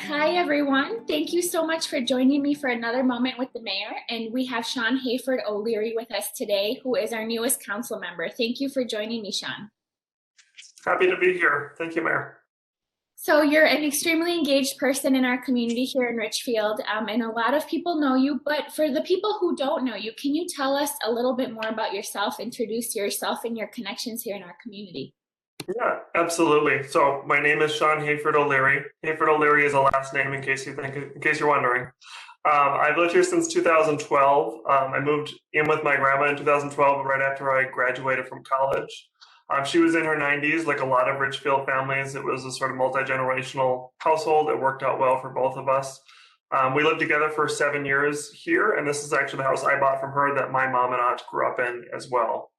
Hi, everyone. Thank you so much for joining me for another moment with the mayor. And we have Sean Hayford Oleary with us today, who is our newest council member. Thank you for joining me, Sean. Happy to be here. Thank you, Mayor. So you're an extremely engaged person in our community here in Richfield, and a lot of people know you. But for the people who don't know you, can you tell us a little bit more about yourself, introduce yourself and your connections here in our community? Yeah, absolutely. So my name is Sean Hayford Oleary. Hayford Oleary is a last name, in case you're wondering. I've lived here since 2012. I moved in with my grandma in 2012, right after I graduated from college. She was in her 90s, like a lot of Richfield families. It was a sort of multi-generational household. It worked out well for both of us. We lived together for 7 years here, and this is actually the house I bought from her that my mom and aunt grew up in as well.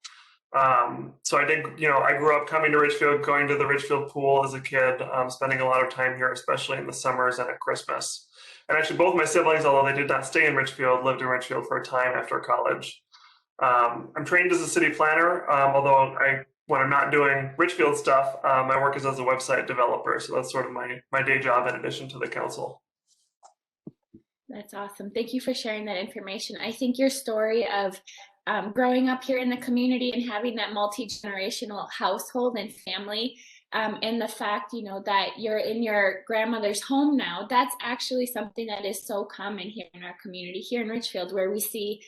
So I did, I grew up coming to Richfield, going to the Richfield pool as a kid, spending a lot of time here, especially in the summers and at Christmas. And actually both my siblings, although they did not stay in Richfield, lived in Richfield for a time after college. I'm trained as a city planner, although when I'm not doing Richfield stuff, my work is as a website developer. So that's sort of my day job in addition to the council. That's awesome. Thank you for sharing that information. I think your story of growing up here in the community and having that multi-generational household and family, and the fact, that you're in your grandmother's home now, that's actually something that is so common here in our community, here in Richfield, where we see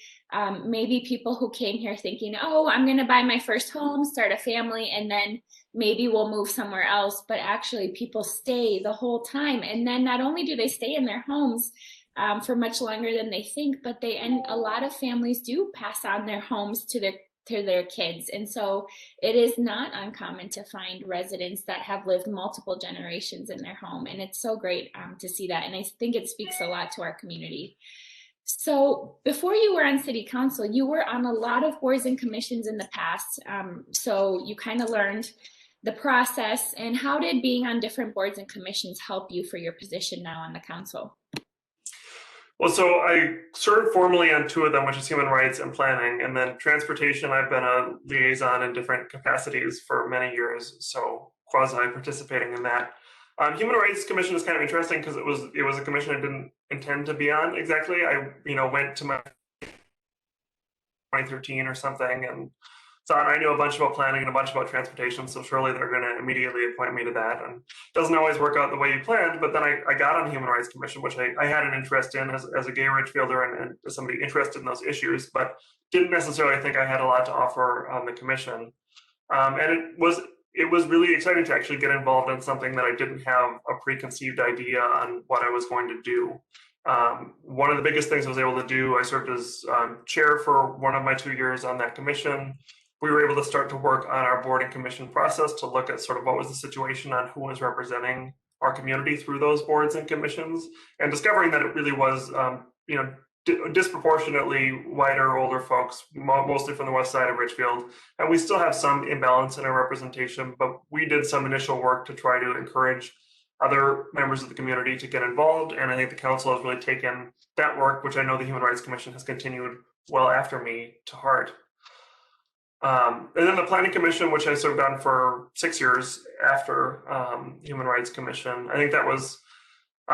maybe people who came here thinking, oh, I'm going to buy my first home, start a family, and then maybe we'll move somewhere else. But actually, people stay the whole time. And then not only do they stay in their homes, for much longer than they think, but a lot of families do pass on their homes to their kids. And so it is not uncommon to find residents that have lived multiple generations in their home. And it's so great to see that. And I think it speaks a lot to our community. So before you were on city council, you were on a lot of boards and commissions in the past. So you kind of learned the process. And how did being on different boards and commissions help you for your position now on the council? Well, so I served formally on 2 of them, which is human rights and planning, and then transportation. I've been a liaison in different capacities for many years, so quasi participating in that. Human Rights Commission is kind of interesting because it was a commission I didn't intend to be on exactly. I went to my 2013 or something and thought I knew a bunch about planning and a bunch about transportation, so surely they're going to immediately appoint me to that. And it doesn't always work out the way you planned, but then I got on the Human Rights Commission, which I had an interest in as a gay Richfielder and as somebody interested in those issues, but didn't necessarily think I had a lot to offer on the commission. And it was really exciting to actually get involved in something that I didn't have a preconceived idea on what I was going to do. One of the biggest things I was able to do, I served as chair for one of my 2 years on that commission. We were able to start to work on our board and commission process to look at sort of what was the situation on who was representing our community through those boards and commissions, and discovering that it really was, disproportionately whiter, older folks, mostly from the west side of Richfield. And we still have some imbalance in our representation, but we did some initial work to try to encourage other members of the community to get involved. And I think the council has really taken that work, which I know the Human Rights Commission has continued well after me, to heart. And then the Planning Commission, which I served on for 6 years after Human Rights Commission, I think that was,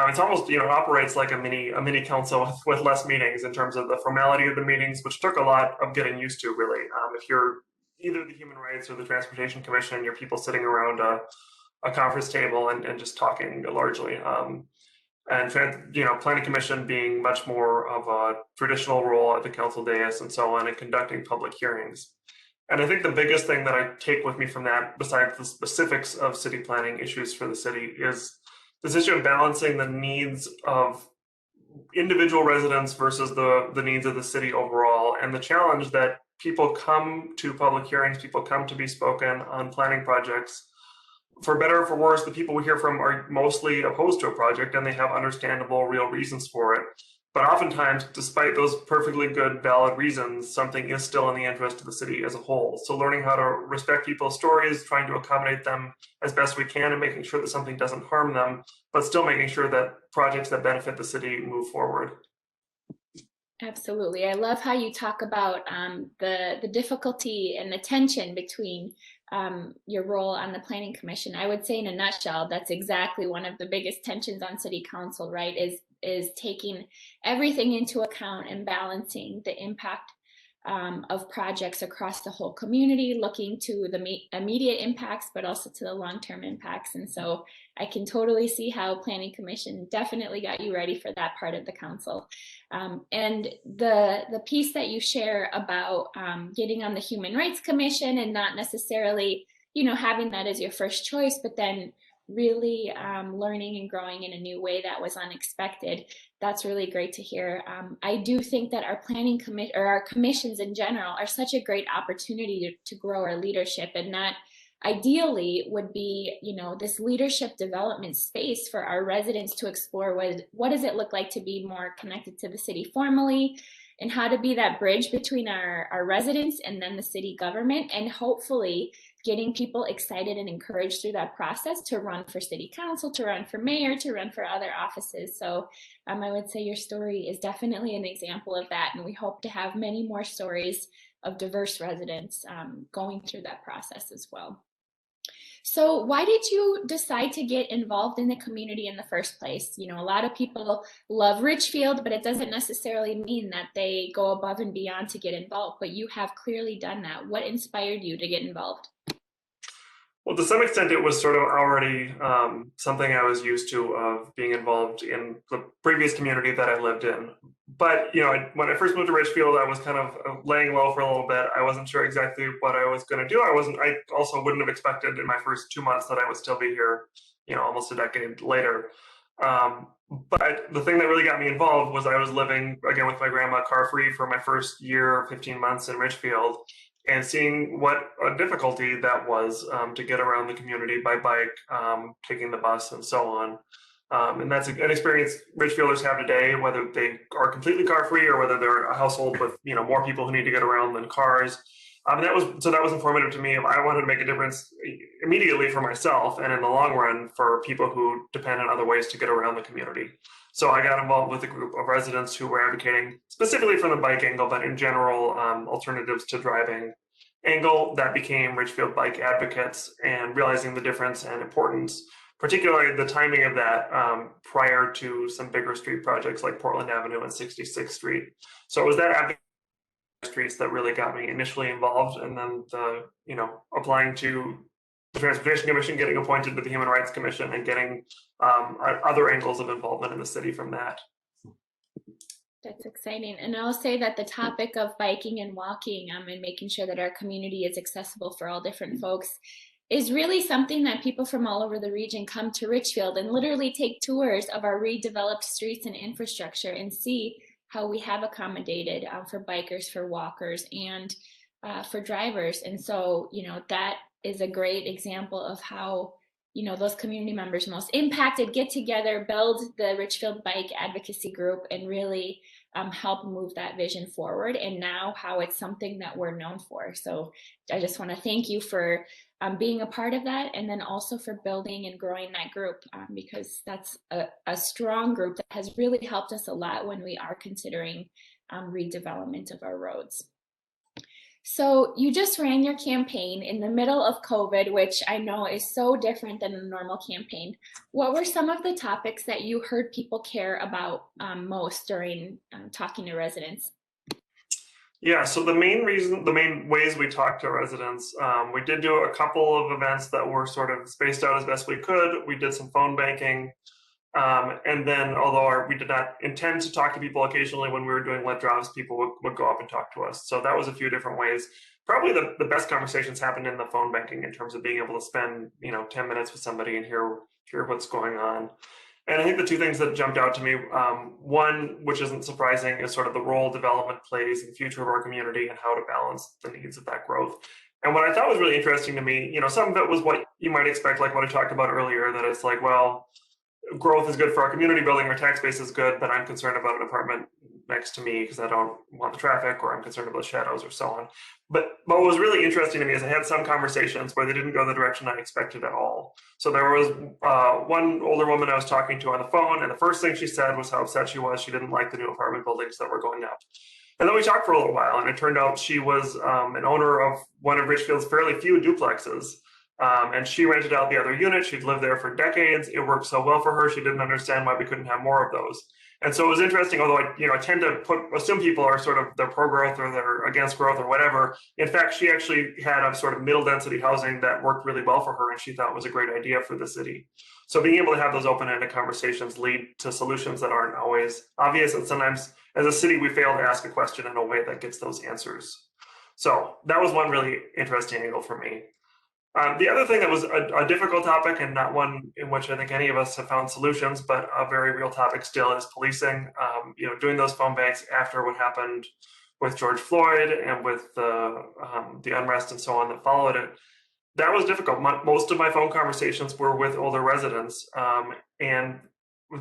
it's almost, it operates like a mini council with less meetings in terms of the formality of the meetings, which took a lot of getting used to, really. If you're either the Human Rights or the Transportation Commission, you're people sitting around a conference table and just talking largely. And Planning Commission being much more of a traditional role at the council dais and so on, and conducting public hearings. And I think the biggest thing that I take with me from that, besides the specifics of city planning issues for the city, is this issue of balancing the needs of individual residents versus the needs of the city overall, and the challenge that people come to public hearings, people come to be spoken on planning projects. For better or for worse, the people we hear from are mostly opposed to a project, and they have understandable, real reasons for it. But oftentimes, despite those perfectly good, valid reasons, something is still in the interest of the city as a whole. So learning how to respect people's stories, trying to accommodate them as best we can, and making sure that something doesn't harm them, but still making sure that projects that benefit the city move forward. Absolutely. I love how you talk about the difficulty and the tension between your role on the planning commission. I would say in a nutshell, that's exactly one of the biggest tensions on city council, right? Is taking everything into account and balancing the impact of projects across the whole community, looking to the immediate impacts, but also to the long-term impacts. And so I can totally see how Planning Commission definitely got you ready for that part of the council. And the piece that you share about getting on the Human Rights Commission and not necessarily, having that as your first choice, but then really learning and growing in a new way that was unexpected. That's really great to hear. I do think that our planning commission, or our commissions in general, are such a great opportunity to grow our leadership, and that ideally would be, this leadership development space for our residents to explore what does it look like to be more connected to the city formally, and how to be that bridge between our residents and then the city government, and hopefully getting people excited and encouraged through that process to run for city council, to run for mayor, to run for other offices. So I would say your story is definitely an example of that, and we hope to have many more stories of diverse residents going through that process as well. So why did you decide to get involved in the community in the first place? A lot of people love Richfield, but it doesn't necessarily mean that they go above and beyond to get involved, but you have clearly done that. What inspired you to get involved? Well, to some extent, it was sort of already something I was used to, of being involved in the previous community that I lived in. But, when I first moved to Richfield, I was kind of laying low for a little bit. I wasn't sure exactly what I was going to do. I also wouldn't have expected in my first 2 months that I would still be here, almost a decade later. But the thing that really got me involved was I was living, again, with my grandma car-free for my first year, 15 months in Richfield, and seeing what a difficulty that was to get around the community by bike, taking the bus and so on. And that's an experience Richfielders have today, whether they are completely car-free or whether they're a household with more people who need to get around than cars. That was informative to me. I wanted to make a difference immediately for myself, and in the long run for people who depend on other ways to get around the community. So I got involved with a group of residents who were advocating specifically for the bike angle, but in general, alternatives to driving angle. That became Richfield Bike Advocates, and realizing the difference and importance, particularly the timing of that prior to some bigger street projects like Portland Avenue and 66th Street. So it was that advocacy streets that really got me initially involved, and then applying to the Transportation Commission, getting appointed to the Human Rights Commission, and getting other angles of involvement in the city from that. That's exciting. And I'll say that the topic of biking and walking and making sure that our community is accessible for all different folks is really something that people from all over the region come to Richfield and literally take tours of our redeveloped streets and infrastructure and see how we have accommodated for bikers, for walkers, and for drivers. And so, that is a great example of how, those community members most impacted get together, build the Richfield Bike Advocacy Group, and really help move that vision forward. And now how it's something that we're known for. So I just want to thank you for being a part of that, and then also for building and growing that group, because that's a strong group that has really helped us a lot when we are considering redevelopment of our roads. So you just ran your campaign in the middle of COVID, which I know is so different than a normal campaign. What were some of the topics that you heard people care about most during talking to residents? Yeah, so the main ways we talked to residents, we did do a couple of events that were sort of spaced out as best we could. We did some phone banking. And then, although we did not intend to talk to people, occasionally when we were doing lead drives, people would go up and talk to us. So that was a few different ways. Probably the best conversations happened in the phone banking, in terms of being able to spend 10 minutes with somebody and hear what's going on. And I think the two things that jumped out to me, one, which isn't surprising, is sort of the role development plays in the future of our community and how to balance the needs of that growth. And what I thought was really interesting to me, some of it was what you might expect, like what I talked about earlier, that it's like, well, growth is good for our community, building our tax base is good, but I'm concerned about an apartment next to me because I don't want the traffic, or I'm concerned about shadows, or so on. But what was really interesting to me is I had some conversations where they didn't go the direction I expected at all. So there was one older woman I was talking to on the phone, and the first thing she said was how upset she was. She didn't like the new apartment buildings that were going up. And then we talked for a little while, and it turned out she was an owner of one of Richfield's fairly few duplexes. And she rented out the other unit. She'd lived there for decades. It worked so well for her. She didn't understand why we couldn't have more of those. And so it was interesting, although I tend to assume people are sort of they're pro-growth or they're against growth or whatever. In fact, she actually had a sort of middle density housing that worked really well for her and she thought was a great idea for the city. So being able to have those open-ended conversations lead to solutions that aren't always obvious. And sometimes as a city, we fail to ask a question in a way that gets those answers. So that was one really interesting angle for me. The other thing that was a difficult topic and not one in which I think any of us have found solutions, but a very real topic still is policing. Doing those phone banks after what happened with George Floyd and with the unrest and so on that followed it. That was difficult. Most of my phone conversations were with older residents, and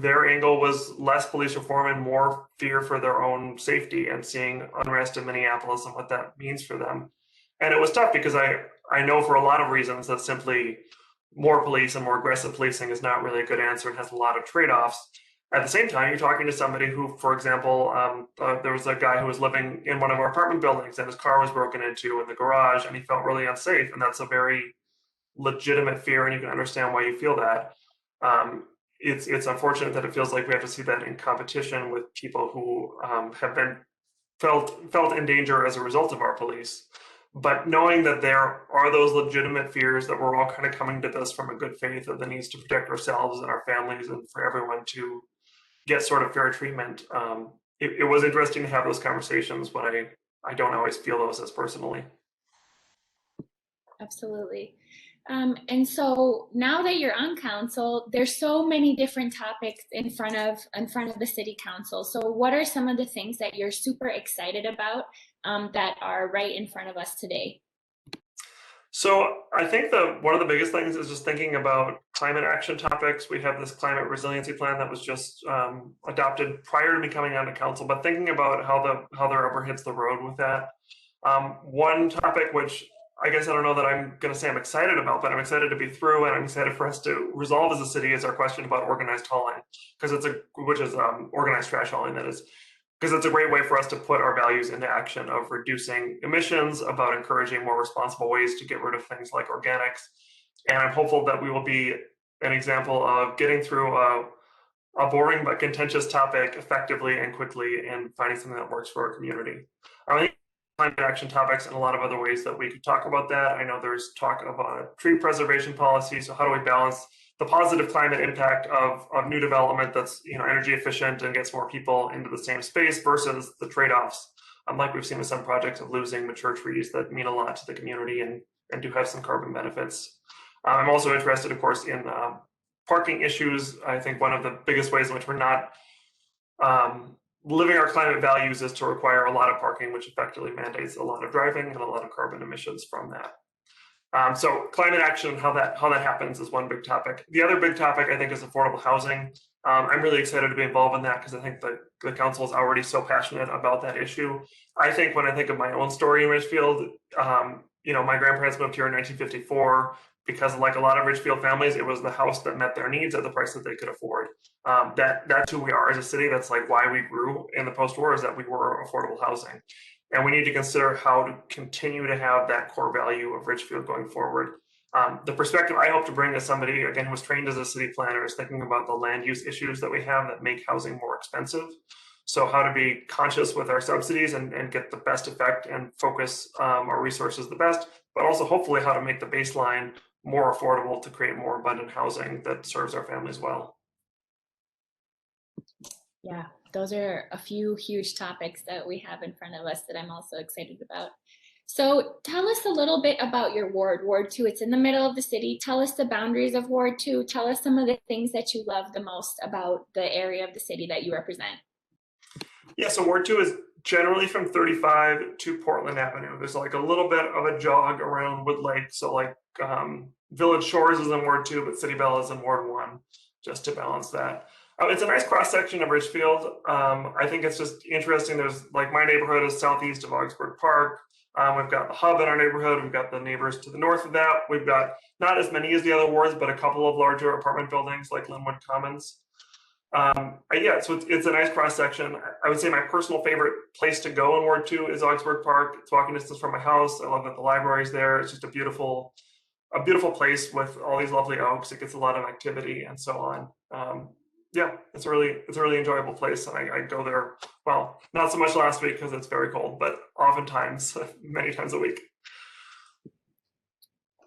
their angle was less police reform and more fear for their own safety and seeing unrest in Minneapolis and what that means for them. And it was tough because I know for a lot of reasons that simply more police and more aggressive policing is not really a good answer and has a lot of trade-offs. At the same time, you're talking to somebody who, for example, there was a guy who was living in one of our apartment buildings and his car was broken into in the garage and he felt really unsafe. And that's a very legitimate fear and you can understand why you feel that. It's unfortunate that it feels like we have to see that in competition with people who have been felt in danger as a result of our police. But knowing that there are those legitimate fears that we're all kind of coming to this from a good faith of the needs to protect ourselves and our families and for everyone to get sort of fair treatment. It was interesting to have those conversations when I don't always feel those as personally. Absolutely. And so now that you're on council, there's so many different topics in front of the city council. So what are some of the things that you're super excited about that are right in front of us today? So I think one of the biggest things is just thinking about climate action topics. We have this climate resiliency plan that was just adopted prior to me coming onto council, but thinking about how the rubber hits the road with that. One topic which I guess I don't know that I'm going to say I'm excited about, but I'm excited to be through and I'm excited for us to resolve as a city is our question about organized hauling, because organized trash hauling, that is, because it's a great way for us to put our values into action of reducing emissions, about encouraging more responsible ways to get rid of things like organics. And I'm hopeful that we will be an example of getting through a boring but contentious topic effectively and quickly and finding something that works for our community. I think climate action topics and a lot of other ways that we could talk about that. I know there's talk of a tree preservation policy. So how do we balance the positive climate impact of new development that's energy efficient and gets more people into the same space versus the trade-offs, like we've seen with some projects of losing mature trees that mean a lot to the community and do have some carbon benefits. I'm also interested, of course, in parking issues. I think one of the biggest ways in which we're not living our climate values is to require a lot of parking, which effectively mandates a lot of driving and a lot of carbon emissions from that. So climate action, how that happens is one big topic. The other big topic, I think, is affordable housing. I'm really excited to be involved in that because I think the council is already so passionate about that issue. I think when I think of my own story in Richfield, my grandparents moved here in 1954 because, like a lot of Richfield families, it was the house that met their needs at the price that they could afford. That's who we are as a city. That's like why we grew in the post-war, is that we were affordable housing. And we need to consider how to continue to have that core value of Richfield going forward. The perspective I hope to bring as somebody, again, who was trained as a city planner, is thinking about the land use issues that we have that make housing more expensive. So how to be conscious with our subsidies and get the best effect and focus our resources the best, but also hopefully how to make the baseline more affordable to create more abundant housing that serves our families well. Yeah, those are a few huge topics that we have in front of us that I'm also excited about. So tell us a little bit about your ward, Ward 2. It's in the middle of the city. Tell us the boundaries of Ward 2. Tell us some of the things that you love the most about the area of the city that you represent. Yeah, so Ward 2 is generally from 35 to Portland Avenue. There's like a little bit of a jog around Wood Lake. So like Village Shores is in Ward 2, but City Bell is in Ward 1, just to balance that. It's a nice cross section of Richfield. I think it's just interesting. There's like my neighborhood is southeast of Augsburg Park. We've got the hub in our neighborhood. We've got the neighbors to the north of that. We've got not as many as the other wards, but a couple of larger apartment buildings like Linwood Commons. Yeah, so it's a nice cross section. I would say my personal favorite place to go in Ward 2 is Augsburg Park. It's walking distance from my house. I love that the library's there. It's just a beautiful place with all these lovely oaks. It gets a lot of activity and so on. Yeah, it's a really enjoyable place, and I go there. Well, not so much last week because it's very cold, but oftentimes, many times a week.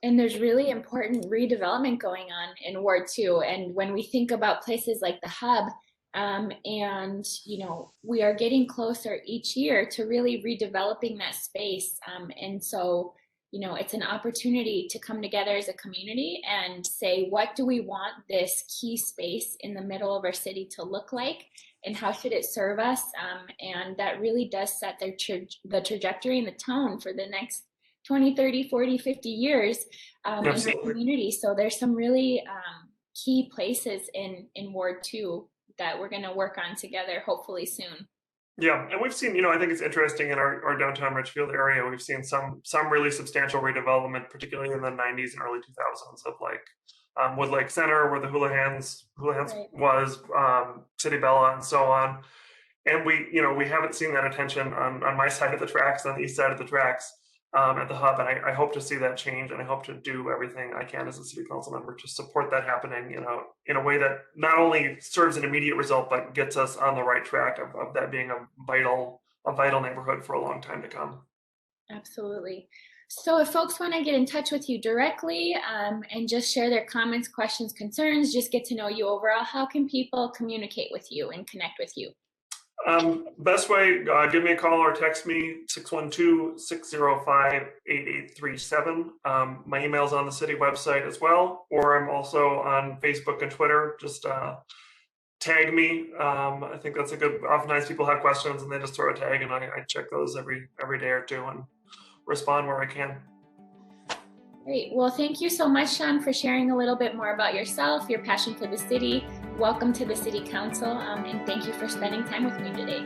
And there's really important redevelopment going on in Ward 2. And when we think about places like the Hub, and we are getting closer each year to really redeveloping that space. And so, it's an opportunity to come together as a community and say, what do we want this key space in the middle of our city to look like? And how should it serve us? And that really does set the trajectory and the tone for the next 20, 30, 40, 50 years in our community. So there's some really key places in Ward 2 that we're going to work on together, hopefully soon. Yeah, and we've seen, I think it's interesting in our downtown Richfield area, we've seen some really substantial redevelopment, particularly in the 90s and early 2000s of like Woodlake Center, where the Hula Hands right. was, City Bella, and so on. And we haven't seen that attention on my side of the tracks, on the east side of the tracks. At the Hub, and I hope to see that change, and I hope to do everything I can as a city council member to support that happening, in a way that not only serves an immediate result, but gets us on the right track of that being a vital neighborhood for a long time to come. Absolutely. So if folks want to get in touch with you directly and just share their comments, questions, concerns, just get to know you overall, how can people communicate with you and connect with you? Best way, give me a call or text me, 612-605-8837. My email's on the city website as well, or I'm also on Facebook and Twitter. Just tag me. I think that's a good, oftentimes people have questions and they just throw a tag, and I check those every day or two and respond where I can. Great. Well, thank you so much, Sean, for sharing a little bit more about yourself, your passion for the city. Welcome to the City Council, and thank you for spending time with me today.